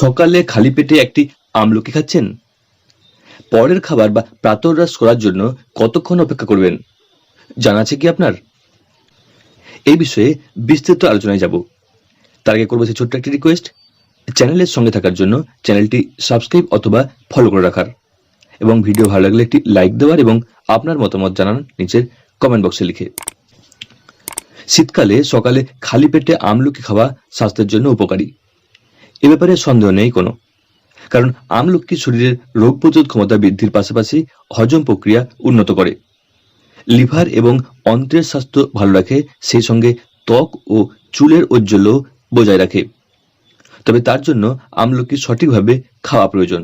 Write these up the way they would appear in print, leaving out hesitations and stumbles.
সকালে খালি পেটে একটি আমলকি খাচ্ছেন? পরের খাবার বা প্রাতরাশ করার জন্য কতক্ষণ অপেক্ষা করবেন জানা আছে কি আপনার? এই বিষয়ে বিস্তারিত আলোচনায় যাব। তার আগে করবো ছোট্ট একটি রিকোয়েস্ট, চ্যানেলের সঙ্গে থাকার জন্য চ্যানেলটি সাবস্ক্রাইব অথবা ফলো করে রাখার, এবং ভিডিও ভালো লাগলে একটি লাইক দেওয়ার এবং আপনার মতামত জানান নিচের কমেন্ট বক্সে লিখে। শীতকালে সকালে খালি পেটে আমলকি খাওয়া স্বাস্থ্যের জন্য উপকারী, এ ব্যাপারে সন্দেহ নেই কোনো। কারণ আমলকি শরীরের রোগ প্রতিরোধ ক্ষমতা বৃদ্ধির পাশাপাশি হজম প্রক্রিয়া উন্নত করে, লিভার এবং অন্ত্রের স্বাস্থ্য ভালো রাখে, সেই সঙ্গে ত্বক ও চুলের ঔজ্জ্বল্য বজায় রাখে। তবে তার জন্য আমলকি সঠিকভাবে খাওয়া প্রয়োজন।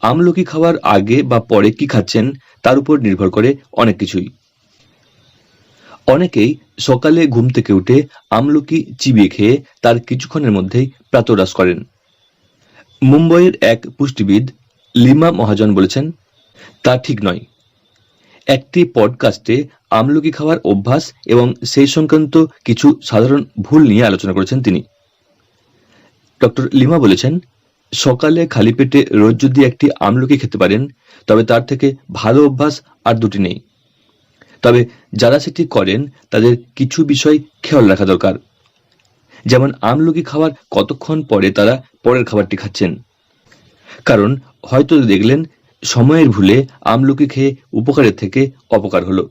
আমলকি খাওয়ার আগে বা পরে কি খাচ্ছেন তার উপর নির্ভর করে অনেক কিছুই। অনেকেই সকালে ঘুম থেকে উঠে আমলকি চিবিয়ে খেয়ে তার কিছুক্ষণের মধ্যেই প্রাতরাশ করেন। মুম্বইয়ের এক পুষ্টিবিদ লিমা মহাজন বলেছেন, তা ঠিক নয়। একটি পডকাস্টে আমলকি খাওয়ার অভ্যাস এবং সেই সংক্রান্ত কিছু সাধারণ ভুল নিয়ে আলোচনা করেছেন তিনি। ডক্টর লিমা বলেছেন, সকালে খালি পেটে রোজ যদি একটি আমলকি খেতে পারেন তবে তার থেকে ভালো অভ্যাস আর দুটি নেই। তবে যারা সেটি করেন তাদের কিছু বিষয় খেয়াল রাখা দরকার, যেমন আমলকি খাওয়ার কতক্ষণ পরে তারা পরের খাবারটি খাচ্ছেন। কারণ হয়তো দেখলেন সময়ের ভুলে আমলকি খেয়ে উপকারের থেকে অপকার হলো,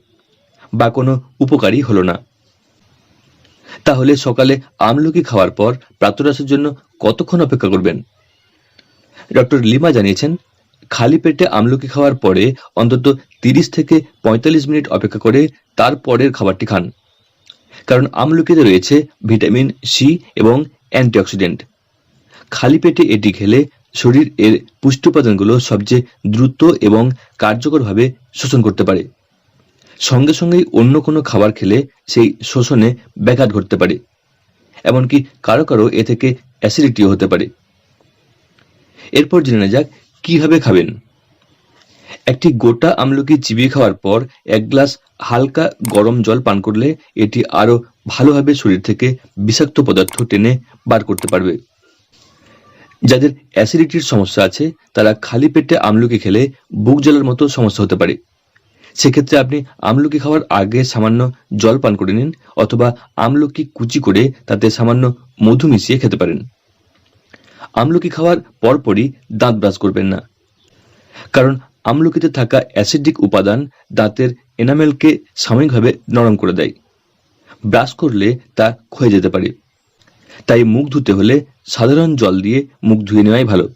বা কোনো উপকারই হলো না। তাহলে সকালে আমলকি খাওয়ার পর প্রাতরাশের জন্য কতক্ষণ অপেক্ষা করবেন? ডক্টর লিমা জানিয়েছেন, খালি পেটে আমলকি খাওয়ার পরে অন্তত 30 থেকে 45 মিনিট অপেক্ষা করে তারপরের খাবারটি খান। কারণ আমলকিতে রয়েছে ভিটামিন সি এবং অ্যান্টিঅক্সিডেন্ট। খালি পেটে এটি খেলে শরীর এর পুষ্টি উপাদানগুলো সবচেয়ে দ্রুত এবং কার্যকরভাবে শোষণ করতে পারে। সঙ্গে সঙ্গেই অন্য কোনো খাবার খেলে সেই শোষণে ব্যাঘাত ঘটতে পারে, এমনকি কারো কারো এ থেকে অ্যাসিডিটিও হতে পারে। এরপর জেনে নেওয়া যাক কিভাবে খাবেন। একটি গোটা আমলকি চিবিয়ে খাওয়ার পর 1 গ্লাস হালকা গরম জল পান করলে এটি আরো ভালোভাবে শরীর থেকে বিষাক্ত পদার্থ টেনে বার করতে পারবে। যাদের অ্যাসিডিটির সমস্যা আছে তারা খালি পেটে আমলকি খেলে বুক জ্বালার মতো সমস্যা হতে পারে। সেক্ষেত্রে আপনি আমলকি খাওয়ার আগে সামান্য জল পান করে নিন, অথবা আমলকি কুচি করে তাতে সামান্য মধু মিশিয়ে খেতে পারেন। আমলকি খাওয়ার পরপরই দাঁত ব্রাশ করবেন না, কারণ আমলকিতে থাকা অ্যাসিডিক উপাদান দাঁতের এনামেলকে সাময়িকভাবে নরম করে দেয়। ব্রাশ করলে তা ক্ষয়ে যেতে পারে। তাই মুখ ধুতে হলে সাধারণ জল দিয়ে মুখ ধুয়ে নেওয়াই ভালো।